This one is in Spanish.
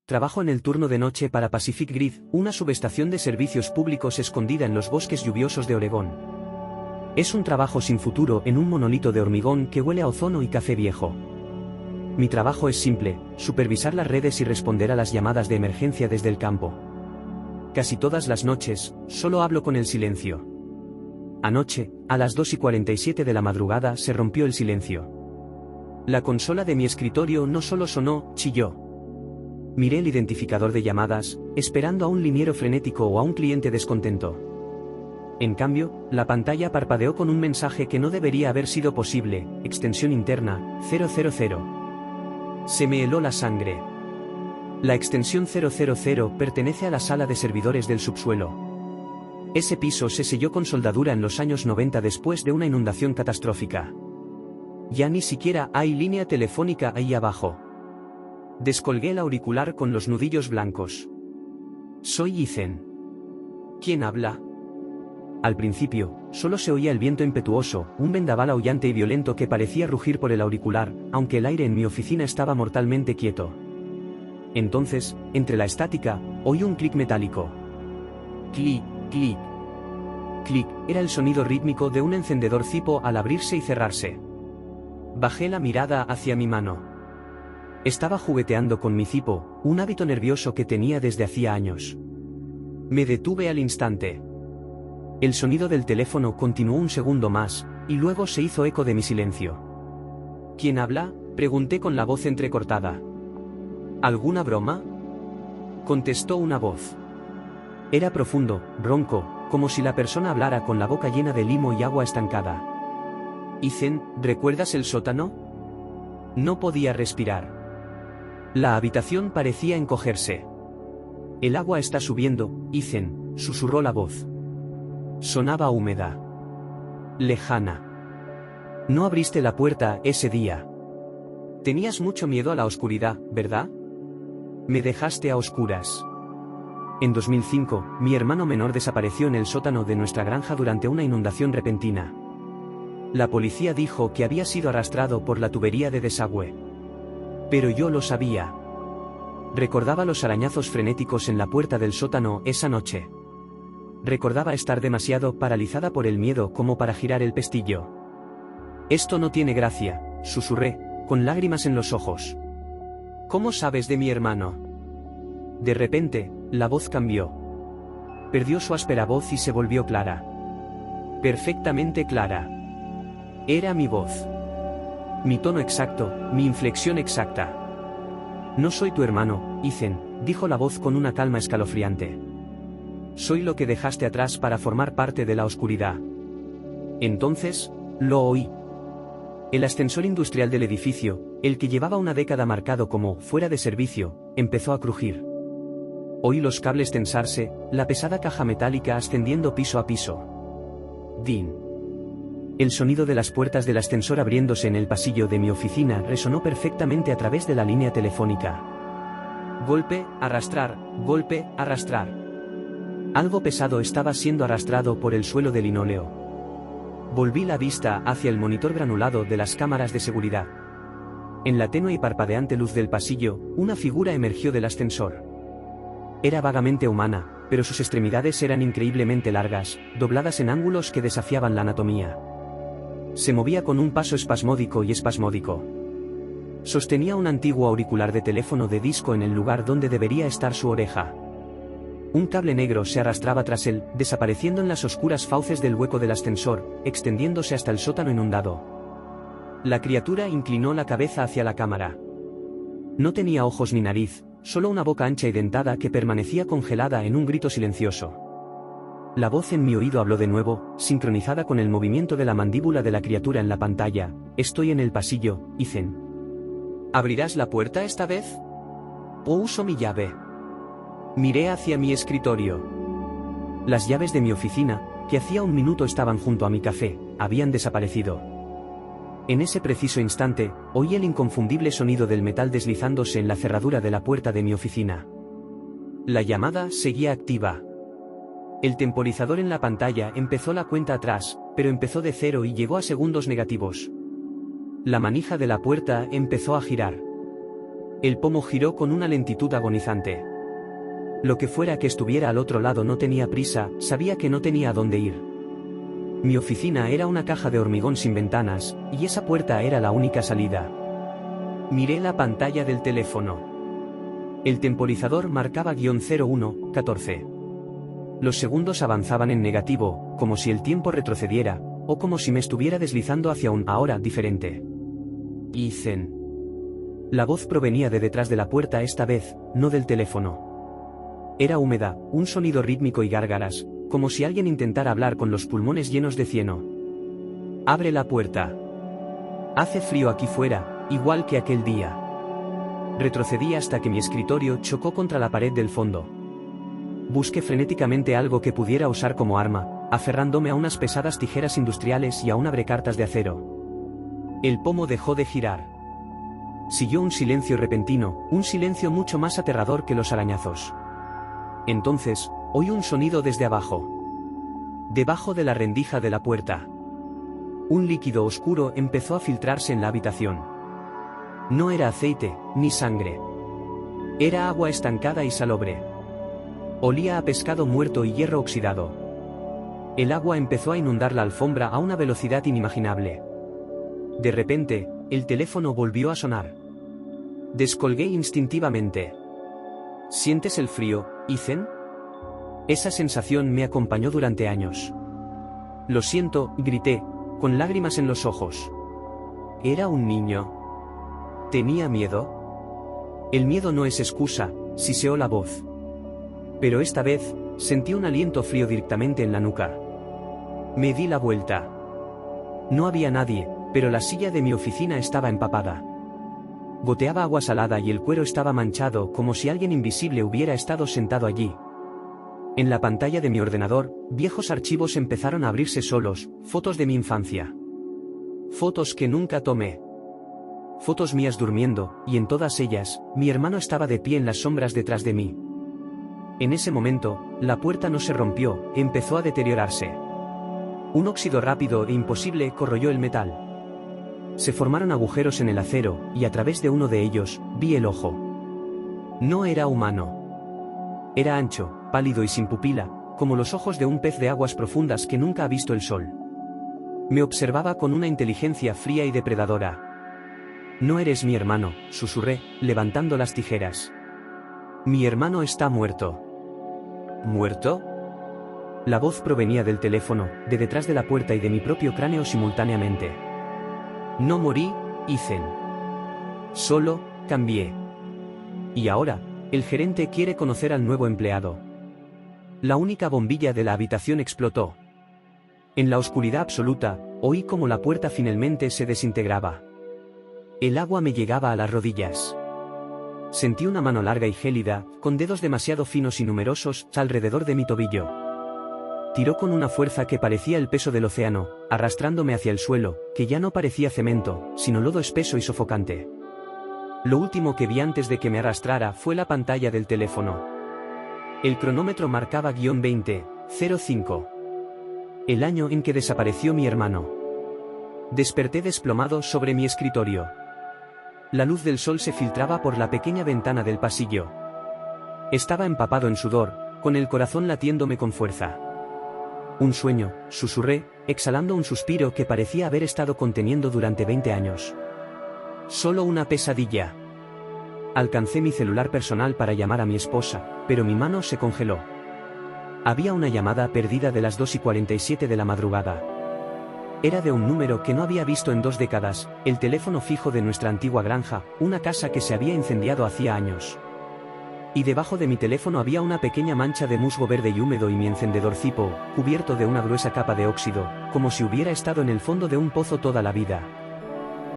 Trabajo en el turno de noche para Pacific Grid, una subestación de servicios públicos escondida en los bosques lluviosos de Oregón. Es un trabajo sin futuro en un monolito de hormigón que huele a ozono y café viejo. Mi trabajo es simple, supervisar las redes y responder a las llamadas de emergencia desde el campo. Casi todas las noches, solo hablo con el silencio. Anoche, a las 2:47 de la madrugada se rompió el silencio. La consola de mi escritorio no solo sonó, chilló. Miré el identificador de llamadas, esperando a un liniero frenético o a un cliente descontento. En cambio, la pantalla parpadeó con un mensaje que no debería haber sido posible, extensión interna, 000. Se me heló la sangre. La extensión 000 pertenece a la sala de servidores del subsuelo. Ese piso se selló con soldadura en los años 90 después de una inundación catastrófica. Ya ni siquiera hay línea telefónica ahí abajo. Descolgué el auricular con los nudillos blancos. Soy Ethan. ¿Quién habla? Al principio, solo se oía el viento impetuoso, un vendaval aullante y violento que parecía rugir por el auricular, aunque el aire en mi oficina estaba mortalmente quieto. Entonces, entre la estática, oí un clic metálico. Clic, clic. Clic, era el sonido rítmico de un encendedor cipo al abrirse y cerrarse. Bajé la mirada hacia mi mano. Estaba jugueteando con mi cipo, un hábito nervioso que tenía desde hacía años. Me detuve al instante. El sonido del teléfono continuó un segundo más, y luego se hizo eco de mi silencio. ¿Quién habla?, pregunté con la voz entrecortada. ¿Alguna broma?, contestó una voz. Era profundo, ronco, como si la persona hablara con la boca llena de limo y agua estancada. Ethan, ¿recuerdas el sótano? No podía respirar. La habitación parecía encogerse. El agua está subiendo, Ethan, susurró la voz. Sonaba húmeda. Lejana. No abriste la puerta ese día. Tenías mucho miedo a la oscuridad, ¿verdad? Me dejaste a oscuras. En 2005, mi hermano menor desapareció en el sótano de nuestra granja durante una inundación repentina. La policía dijo que había sido arrastrado por la tubería de desagüe. Pero yo lo sabía. Recordaba los arañazos frenéticos en la puerta del sótano esa noche. Recordaba estar demasiado paralizada por el miedo como para girar el pestillo. Esto no tiene gracia, susurré, con lágrimas en los ojos. ¿Cómo sabes de mi hermano? De repente, la voz cambió. Perdió su áspera voz y se volvió clara. Perfectamente clara. Era mi voz. Mi tono exacto, mi inflexión exacta. No soy tu hermano, Ethan, dijo la voz con una calma escalofriante. Soy lo que dejaste atrás para formar parte de la oscuridad. Entonces, lo oí. El ascensor industrial del edificio, el que llevaba una década marcado como fuera de servicio, empezó a crujir. Oí los cables tensarse, la pesada caja metálica ascendiendo piso a piso. Din. El sonido de las puertas del ascensor abriéndose en el pasillo de mi oficina resonó perfectamente a través de la línea telefónica. Golpe, arrastrar, golpe, arrastrar. Algo pesado estaba siendo arrastrado por el suelo de linóleo. Volví la vista hacia el monitor granulado de las cámaras de seguridad. En la tenue y parpadeante luz del pasillo, una figura emergió del ascensor. Era vagamente humana, pero sus extremidades eran increíblemente largas, dobladas en ángulos que desafiaban la anatomía. Se movía con un paso espasmódico y espasmódico. Sostenía un antiguo auricular de teléfono de disco en el lugar donde debería estar su oreja. Un cable negro se arrastraba tras él, desapareciendo en las oscuras fauces del hueco del ascensor, extendiéndose hasta el sótano inundado. La criatura inclinó la cabeza hacia la cámara. No tenía ojos ni nariz, solo una boca ancha y dentada que permanecía congelada en un grito silencioso. La voz en mi oído habló de nuevo, sincronizada con el movimiento de la mandíbula de la criatura en la pantalla. Estoy en el pasillo, Ethan. ¿Abrirás la puerta esta vez? ¿O uso mi llave? Miré hacia mi escritorio. Las llaves de mi oficina, que hacía un minuto estaban junto a mi café, habían desaparecido. En ese preciso instante, oí el inconfundible sonido del metal deslizándose en la cerradura de la puerta de mi oficina. La llamada seguía activa. El temporizador en la pantalla empezó la cuenta atrás, pero empezó de cero y llegó a segundos negativos. La manija de la puerta empezó a girar. El pomo giró con una lentitud agonizante. Lo que fuera que estuviera al otro lado no tenía prisa, sabía que no tenía a dónde ir. Mi oficina era una caja de hormigón sin ventanas, y esa puerta era la única salida. Miré la pantalla del teléfono. El temporizador marcaba -01:14. Los segundos avanzaban en negativo, como si el tiempo retrocediera, o como si me estuviera deslizando hacia un ahora diferente. Ethan. La voz provenía de detrás de la puerta esta vez, no del teléfono. Era húmeda, un sonido rítmico y gárgaras, como si alguien intentara hablar con los pulmones llenos de cieno. Abre la puerta. Hace frío aquí fuera, igual que aquel día. Retrocedí hasta que mi escritorio chocó contra la pared del fondo. Busqué frenéticamente algo que pudiera usar como arma, aferrándome a unas pesadas tijeras industriales y a un abrecartas de acero. El pomo dejó de girar. Siguió un silencio repentino, un silencio mucho más aterrador que los arañazos. Entonces, oí un sonido desde abajo. Debajo de la rendija de la puerta. Un líquido oscuro empezó a filtrarse en la habitación. No era aceite, ni sangre. Era agua estancada y salobre. Olía a pescado muerto y hierro oxidado. El agua empezó a inundar la alfombra a una velocidad inimaginable. De repente, el teléfono volvió a sonar. Descolgué instintivamente. ¿Sientes el frío, Ethan? Esa sensación me acompañó durante años. Lo siento, grité, con lágrimas en los ojos. Era un niño. ¿Tenía miedo? El miedo no es excusa, siseó la voz. Pero esta vez, sentí un aliento frío directamente en la nuca. Me di la vuelta. No había nadie, pero la silla de mi oficina estaba empapada. Goteaba agua salada y el cuero estaba manchado como si alguien invisible hubiera estado sentado allí. En la pantalla de mi ordenador, viejos archivos empezaron a abrirse solos, fotos de mi infancia. Fotos que nunca tomé. Fotos mías durmiendo, y en todas ellas, mi hermano estaba de pie en las sombras detrás de mí. En ese momento, la puerta no se rompió, empezó a deteriorarse. Un óxido rápido e imposible corroyó el metal. Se formaron agujeros en el acero, y a través de uno de ellos, vi el ojo. No era humano. Era ancho, pálido y sin pupila, como los ojos de un pez de aguas profundas que nunca ha visto el sol. Me observaba con una inteligencia fría y depredadora. No eres mi hermano, susurré, levantando las tijeras. Mi hermano está muerto. ¿Muerto? La voz provenía del teléfono, de detrás de la puerta y de mi propio cráneo simultáneamente. No morí, Ethan. Solo, cambié. Y ahora, el gerente quiere conocer al nuevo empleado. La única bombilla de la habitación explotó. En la oscuridad absoluta, oí cómo la puerta finalmente se desintegraba. El agua me llegaba a las rodillas. Sentí una mano larga y gélida, con dedos demasiado finos y numerosos, alrededor de mi tobillo. Tiró con una fuerza que parecía el peso del océano, arrastrándome hacia el suelo, que ya no parecía cemento, sino lodo espeso y sofocante. Lo último que vi antes de que me arrastrara fue la pantalla del teléfono. El cronómetro marcaba -20:05. El año en que desapareció mi hermano. Desperté desplomado sobre mi escritorio. La luz del sol se filtraba por la pequeña ventana del pasillo. Estaba empapado en sudor, con el corazón latiéndome con fuerza. Un sueño, susurré, exhalando un suspiro que parecía haber estado conteniendo durante 20 años. Solo una pesadilla. Alcancé mi celular personal para llamar a mi esposa, pero mi mano se congeló. Había una llamada perdida de las 2:47 de la madrugada. Era de un número que no había visto en 2 décadas, el teléfono fijo de nuestra antigua granja, una casa que se había incendiado hacía años. Y debajo de mi teléfono había una pequeña mancha de musgo verde y húmedo y mi encendedor Zippo, cubierto de una gruesa capa de óxido, como si hubiera estado en el fondo de un pozo toda la vida.